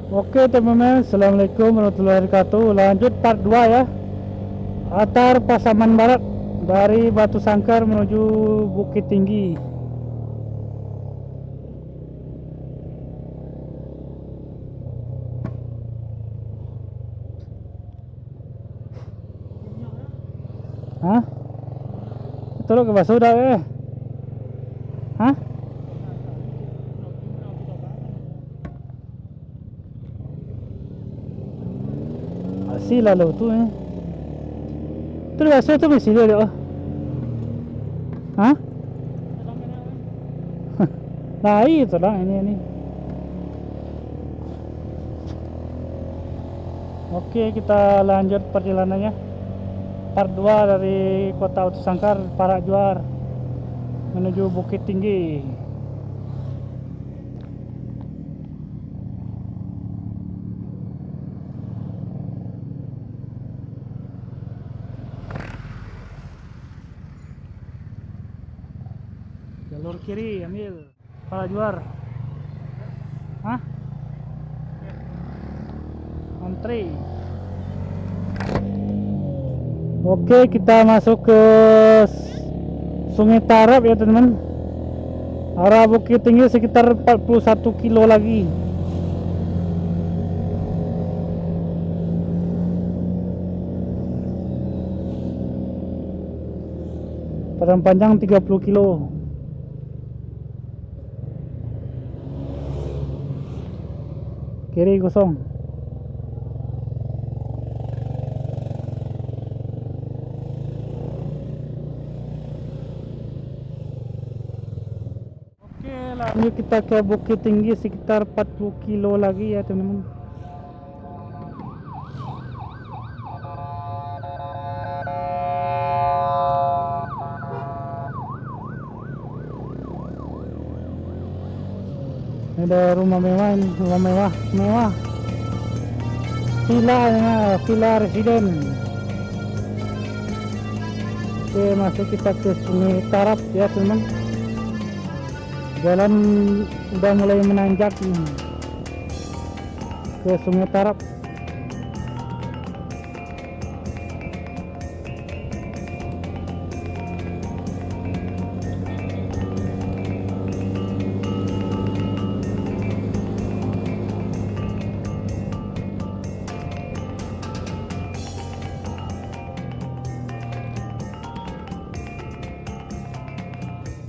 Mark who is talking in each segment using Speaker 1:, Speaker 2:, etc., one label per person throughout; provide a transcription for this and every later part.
Speaker 1: Oke teman-teman, Assalamualaikum warahmatullahi wabarakatuh. Lanjut part 2 ya. Atar Pasaman Barat dari Batu Sangkar menuju Bukit Tinggi. Hah? Itu lo ke Basuda Hah? Así lalu tu Terus Basuda tu mesti dia oh. Hah? Nah itu lah ini. Oke, kita lanjut perjalanannya. Part 2 dari kota Batu Sangkar, Parak Juar menuju Bukit Tinggi. Jalur kiri ambil Parak Juar. Hah? Antri. Oke, kita masuk ke Sungai Tarap ya teman-teman. Arah Bukit Tinggi sekitar 41 kilo lagi. Padang panjang 30 kilo. Kiri kosong. Lanjut kita ke Bukit Tinggi sekitar 40 kilo lagi ya teman-teman. Ada rumah mewah ini, rumah mewah. Villa Residen. Oke, masuk kita ke Sungai Tarap ya teman-teman. Jalan udah mulai menanjak nih ke Sungai Tarap.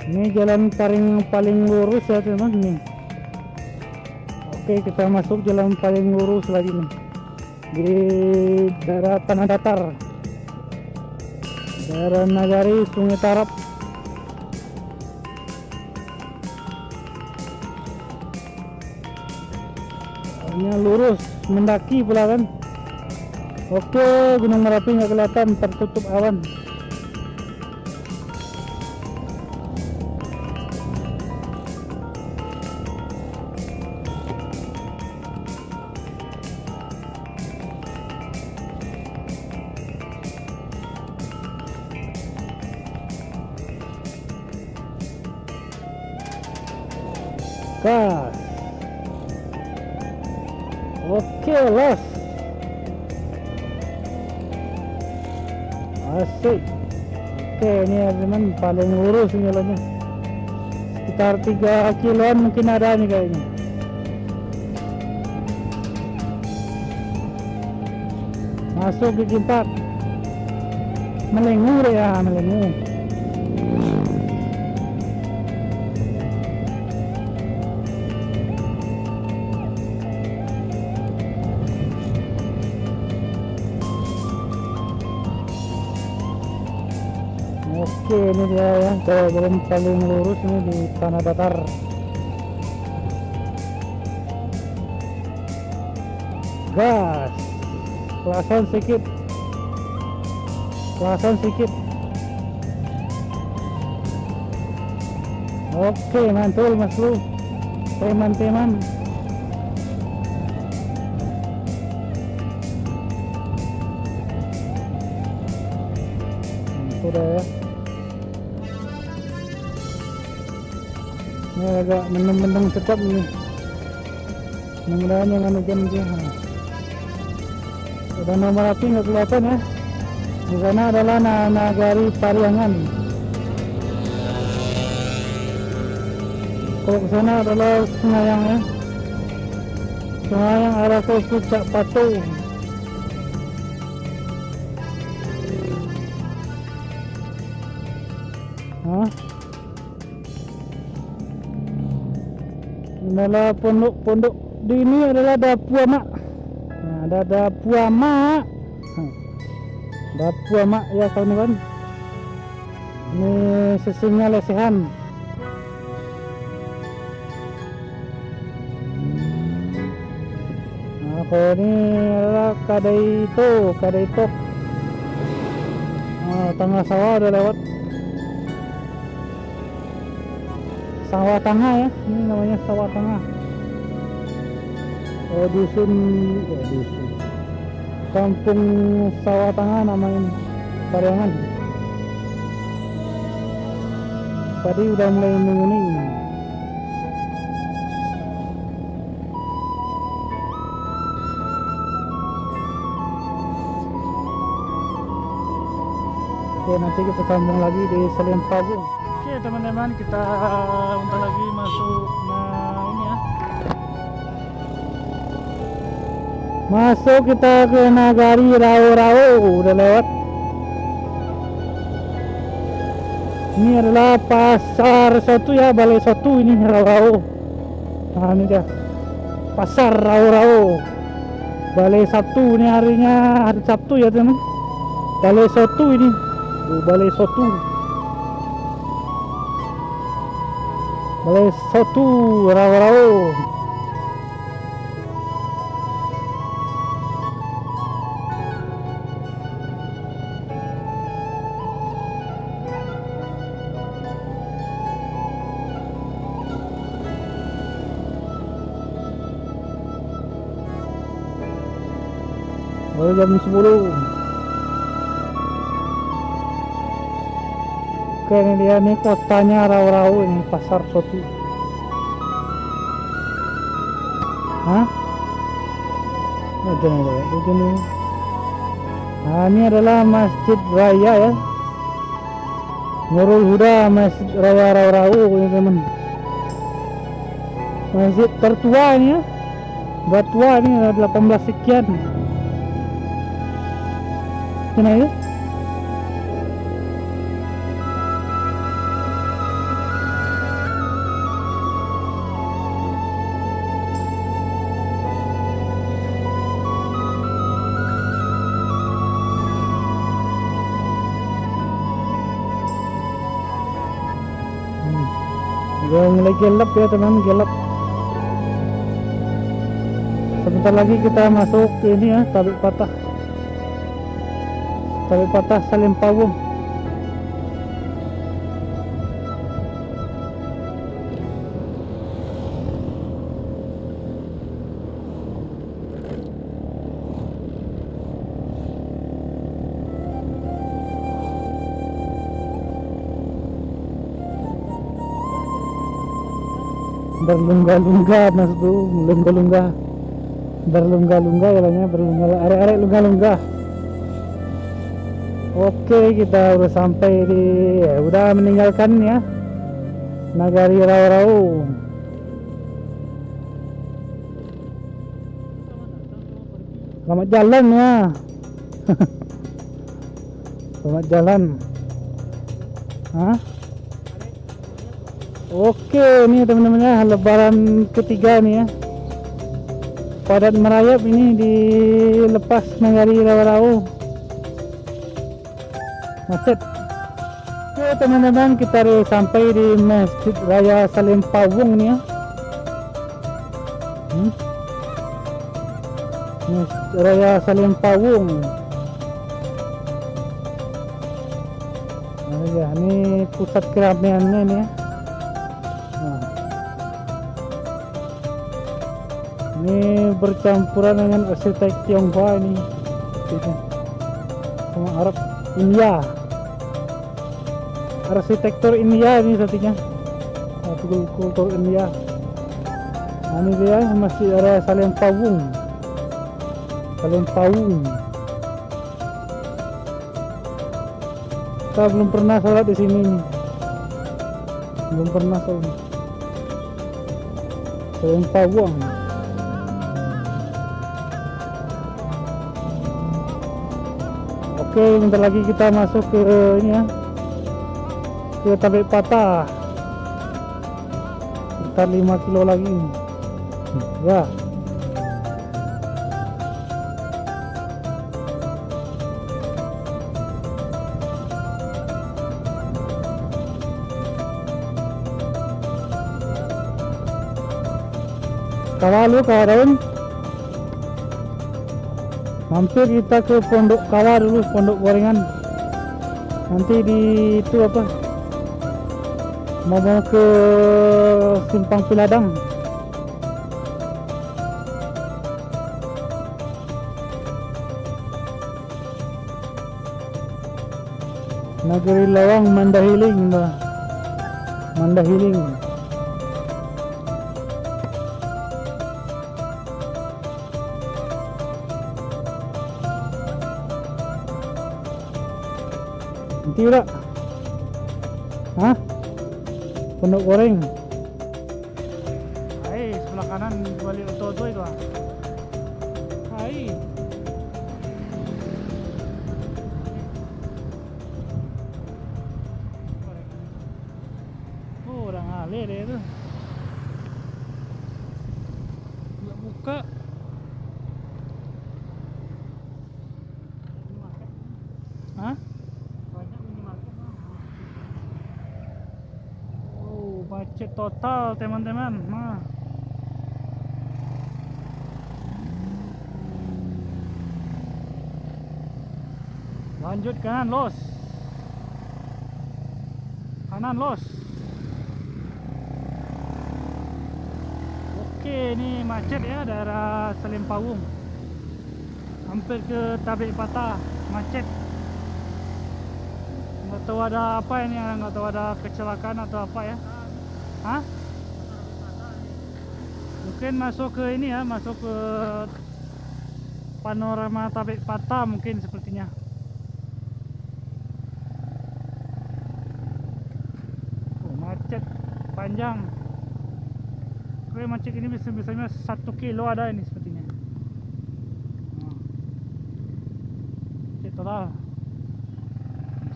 Speaker 1: Ini jalan paling lurus ya teman-teman nih. Oke, kita masuk jalan paling lurus lagi nih di daerah Tanah Datar, daerah Nagari, Sungai Tarap. Ini lurus mendaki pula kan. Oke, Gunung Merapi nggak kelihatan, tertutup awan. Gas. Oke, los. Asik. Oke, ini ya teman, paling lurus ini jalannya. Sekitar 3 kiloan mungkin ada nih kayaknya. Masuk gigi 4. Melengur ya, melengur. Oke, ini dia ya, jalan paling lurus ini di Tanah Datar. Gas, kelasan sedikit. Oke, mantul mas lu, teman-teman. Sudah ya. Ini agak mendung-mendung sedap nih. Mudah-mudahan yang hujan aja. Udah nomor api nggak kelihatan ya. Di sana adalah Nagari Pariangan. Kalau ke sana adalah Sengayang ya. Sengayang arah ke Puncak Patu. Hah? Adalah pondok di ini adalah Dapuama. Nah, ada Dapuama. Dapuama ya kawan-kawan. Ini sesungnya lesehan. Nah, kalau ini adalah Kadaitok. Nah, tengah sawah udah lewat. Sawah tengah ya, ini namanya sawah tengah. Dusun kampung sawah tengah namanya Pariangan. Tadi udah mulai menguning. Oke, nanti kita sambung lagi di Selimpagung. Oke teman-teman, kita bentar lagi masuk. Nah ini ya, masuk kita ke Nagari Rao. Udah lewat. Ini adalah pasar soto ya, balai soto ini Rao. Nah ini dia pasar Rao. Balai Sabtu ini harinya hari Sabtu ya teman. Balai soto ini, balai soto. Balai soto Rao. Baru jam 10. Oke, ini dia nih kotanya Rao ini, pasar soto. Hah? Hujan ini. Nah, ini adalah Masjid Raya ya. Nurul Huda Masjid Raya Rao ini teman. Masjid tertua ini ya. Batua ini ada 18 sekian. Kenapa ya? Udah mulai gelap ya teman, gelap. Sebentar lagi kita masuk ke ini ya, Tabik Patah Selimpagung. Berlungga-lungga mas bro, berlungga-lungga ya lahnya, arek-arek lungga-lungga. Oke, kita udah sampai udah meninggalkan ya Nagari Rao. Selamat jalan ya. Selamat jalan. Hah? Oke, ini teman-teman ya, lebaran ketiga nih ya. Padat merayap ini dilepas Nagari Rao. Macet. Oke teman-teman, kita sampai di Masjid Raya Selimpagung nih ya. Masjid Raya Selimpagung. Nah ya, ini pusat keramaiannya nih ya. Nah, ini bercampuran dengan arsitek Tionghoa ini, sama Arab India. Arsitektur India ini satunya, kultur India. Nah, ini dia masih area Salempawung. Salempawung. Kita belum pernah sholat di sini nih. Belum pernah sholat. Salempawung. Oke, bentar lagi kita masuk ke ini ya, ke Tabek Patah. Sekitar 5 kilo lagi ya. Kawalu kawan, mampir kita ke Pondok Kawa dulu, Pondok Gorengan. Nanti di itu apa, mau ke Simpang Piladang. Negeri Lawang Mandahiling, Mbak. Mandahiling. Nanti udah. Hah? Pondok Goreng. Hai, sebelah kanan balik oto-oto itu ah. Hai. Oh, orang ale deh itu. Nggak buka. Hah? Macet total teman-teman. Nah, lanjut kanan los, kanan los. Oke, ini macet ya daerah Salempawung, hampir ke Tabek Patah, macet. Nggak tahu ada apa ini, nggak tahu ada kecelakaan atau apa ya. Hah? Mungkin masuk ke ini ya, masuk ke panorama Tabek Patah mungkin sepertinya. Oh, macet panjang. Oke, macet ini biasanya 1 kilo ada ini sepertinya. Macet total.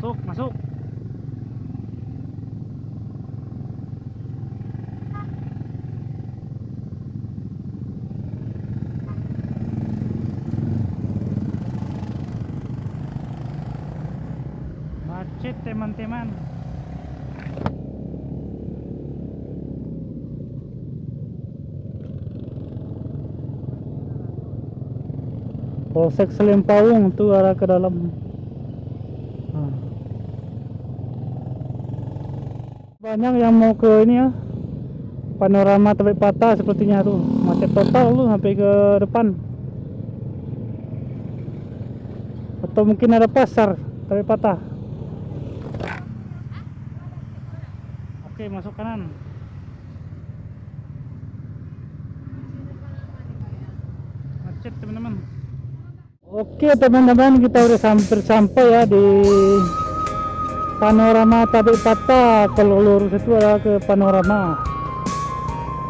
Speaker 1: Masuk. Macet teman-teman. Polsek Salempawung tuh arah ke dalam. Banyak yang mau ke ini ya, panorama Tabek Patah sepertinya tuh. Macet total tuh sampai ke depan. Atau mungkin ada pasar Tabek Patah. Oke, masuk kanan. Macet teman-teman. Oke teman-teman, kita udah hampir sampai ya di panorama Tabek Patah. Kalau lurus itu adalah ke panorama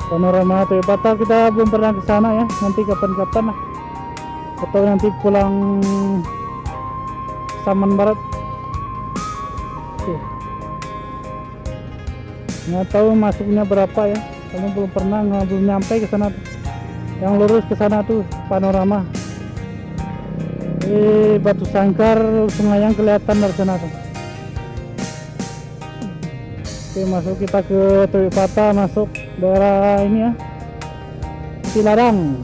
Speaker 1: Tabek Patah. Kita belum pernah ke sana ya, nanti kapan-kapan lah, atau nanti pulang Saman Barat. Oke, nggak tahu masuknya berapa ya, karena belum pernah, belum nyampe ke sana. Yang lurus ke sana tuh panorama. Batu Sangkar, Sungai yang kelihatan dari sana tuh. Oke, masuk kita ke Tabek Patah, masuk daerah ini ya, Piladang.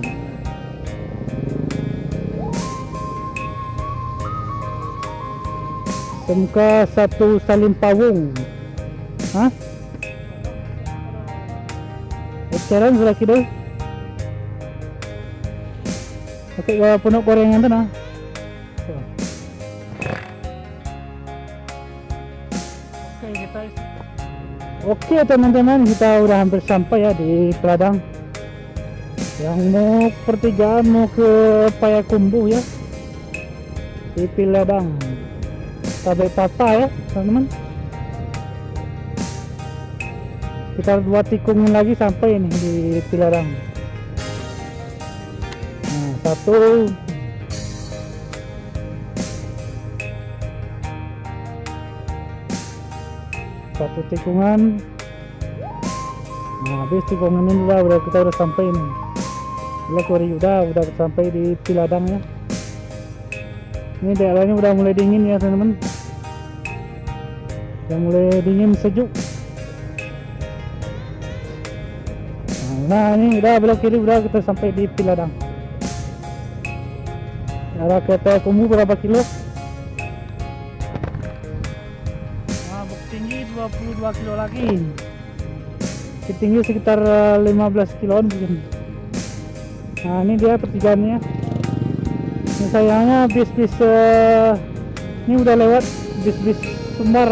Speaker 1: SMK 1 Salempawung. Hah? Eceran sudah kidul. Oke, gak Pondok Gorengan tuh nah. Oke teman-teman, kita udah hampir sampai ya di Piladang. yang mau pertigaan mau ke Payakumbuh ya, di Piladang sampai patah ya teman-teman. Sekitar 2 tikungan lagi sampai ini di Piladang. Nah, satu tikungan. Nah, habis tikungan ini kita udah sampai nih. Udah sampai di Piladang ya. Ini daerahnya udah mulai dingin ya teman-teman. Udah mulai dingin, sejuk. Nah, ini udah belok kiri, udah kita sampai di Piladang. Arah ke Payakumbuh berapa kilo? Nah, Bukit Tinggi 22 kilo lagi. Bukit Tinggi sekitar 15 kiloan mungkin. Nah, ini dia pertigaannya. Ini sayangnya bis-bis ini udah lewat, bis-bis Sumbar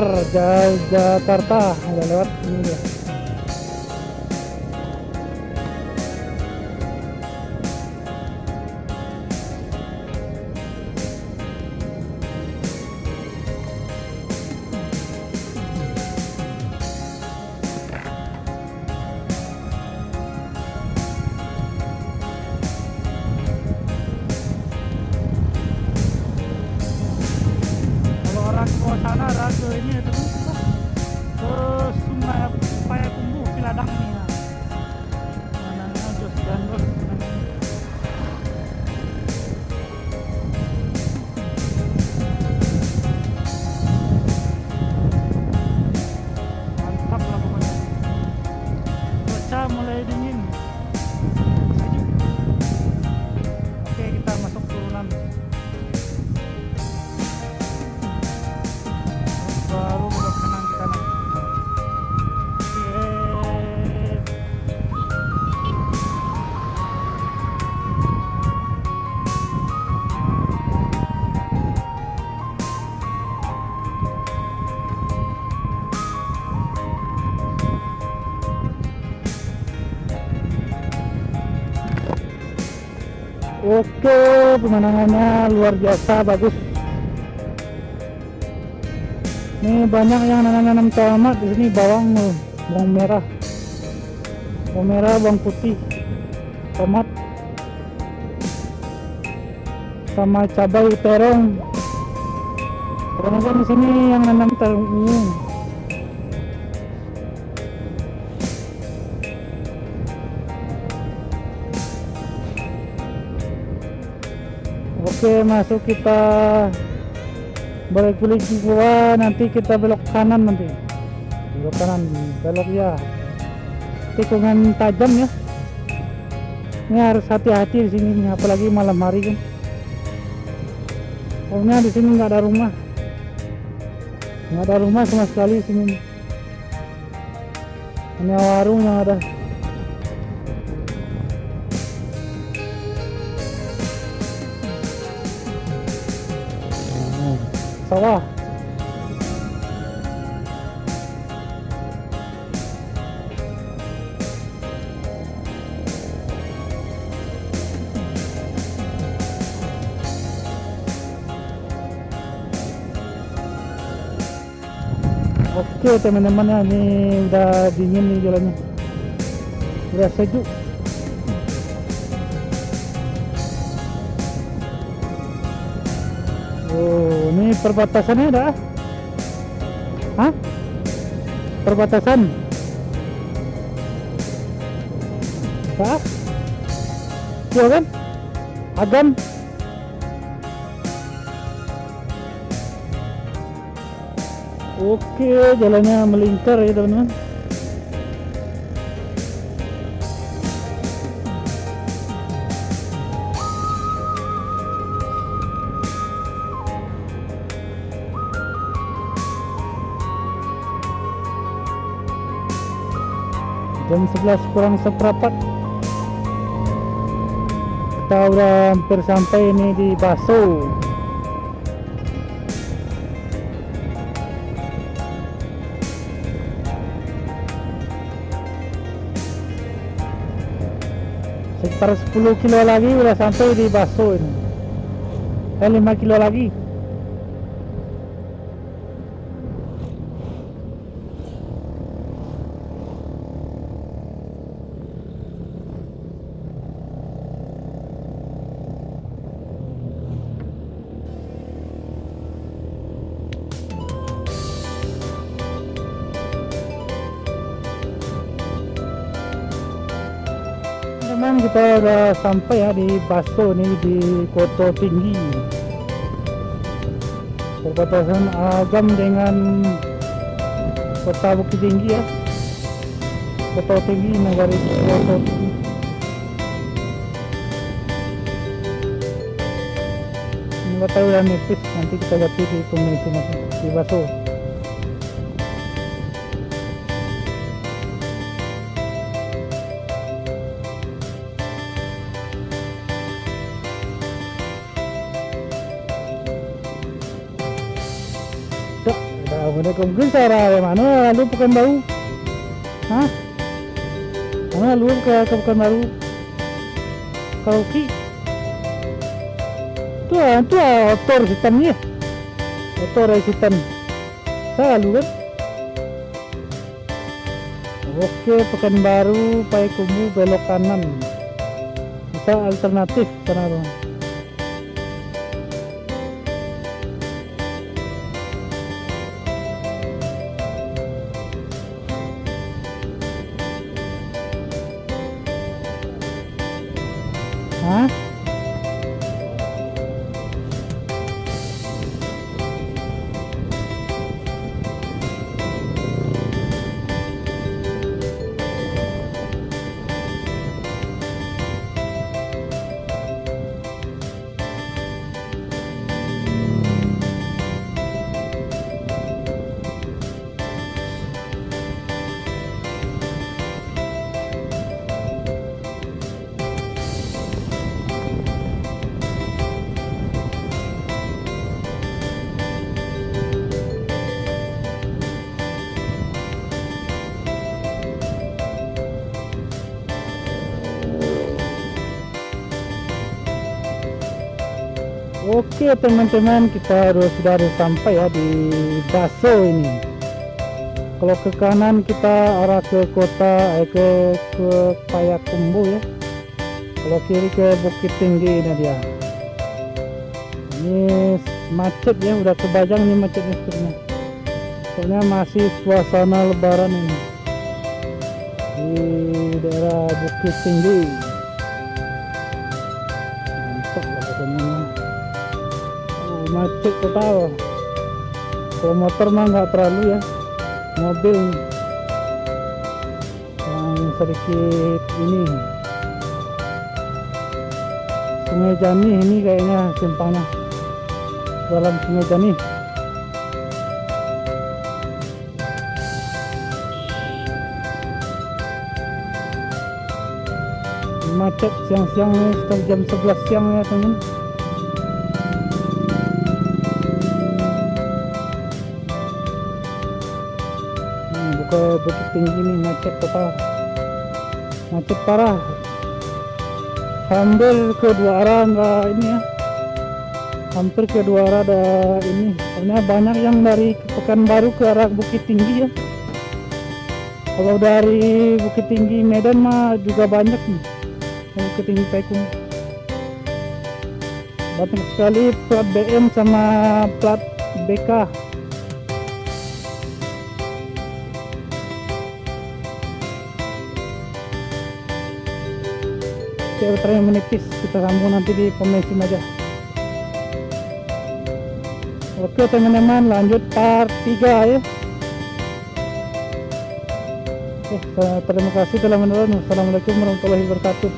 Speaker 1: Jakarta udah lewat ini dia. Ke sana arah ke ini itu ke Sungai Payakumbuh Piladang ini ya. Mananya Jos dan Dos. Mantap lah pokoknya. Cuaca mulai dingin. Sejuk. Oke, kita masuk turunan. Baru belok kanan kita nanti. Oke, pemandangannya luar biasa bagus. Ini banyak yang nanam tomat di sini, bawang merah, bawang putih, tomat, sama cabai terong. Kebanyakan di sini yang nanam terong. Oke, masuk kita balik kulit gua, nanti kita belok kanan, belok ya, tikungan tajam ya. Ini harus hati-hati di sini, apalagi malam hari kan. Soalnya di sini nggak ada rumah sama sekali di sini. Hanya warung yang ada. Sawah. Oke teman-teman ya, ini udah dingin nih jalannya, udah sejuk. Oh, ini perbatasannya ada? Hah? Perbatasan? Hah? Iya kan? Agam? Oke, jalannya melingkar ya teman-teman. Jam 11 kurang seperempat kita udah hampir sampai ini di Baso. sekitar 10 kilo lagi udah sampai di Baso ini. 5 kilo lagi. Teman, kita udah sampai ya di Baso nih, di Koto Tinggi, perbatasan Agam dengan Kota Bukit Tinggi ya. Koto Tinggi, negara Koto Tinggi. Nggak tahu ya, nipis, nanti kita lihat di kombinasi di Baso. Mungkin cara mana lu Pekanbaru? Hah? Mana lu ke Pekanbaru? Karaoke? Itu motor hitamnya. Motor hitam. Saya lu kan? Oke, Pekanbaru, Payakumbuh belok kanan. Bisa alternatif sana bang. Hah? Oke teman-teman, kita sudah sampai ya di Baso ini. Kalau ke kanan kita arah ke kota ke Payakumbuh ya. Kalau kiri ke Bukit Tinggi ini dia. Ini macet ya, udah kebayang nih macetnya sebenarnya. Soalnya masih suasana lebaran ini di daerah Bukit Tinggi. Mantap lah pokoknya. Macet total. Kalau motor mah nggak terlalu ya, mobil yang sedikit ini. Sungai Jani ini kayaknya simpangnya, dalam Sungai Jani. Macet siang-siang sekitar jam 11 siang ya teman. Bukit Tinggi ini macet total, macet parah, hampir kedua arah nggak ini ya, hampir kedua arah ada ini. Soalnya banyak yang dari Pekanbaru ke arah Bukit Tinggi ya. Kalau dari Bukit Tinggi Medan mah juga banyak nih, Bukit Tinggi Payakumbuh banyak sekali plat BM sama plat BK. Baterainya menipis, kita sambung nanti di pom bensin aja. Oke teman-teman, lanjut part 3 ya. Oke, terima kasih telah menonton. Wassalamualaikum warahmatullahi wabarakatuh.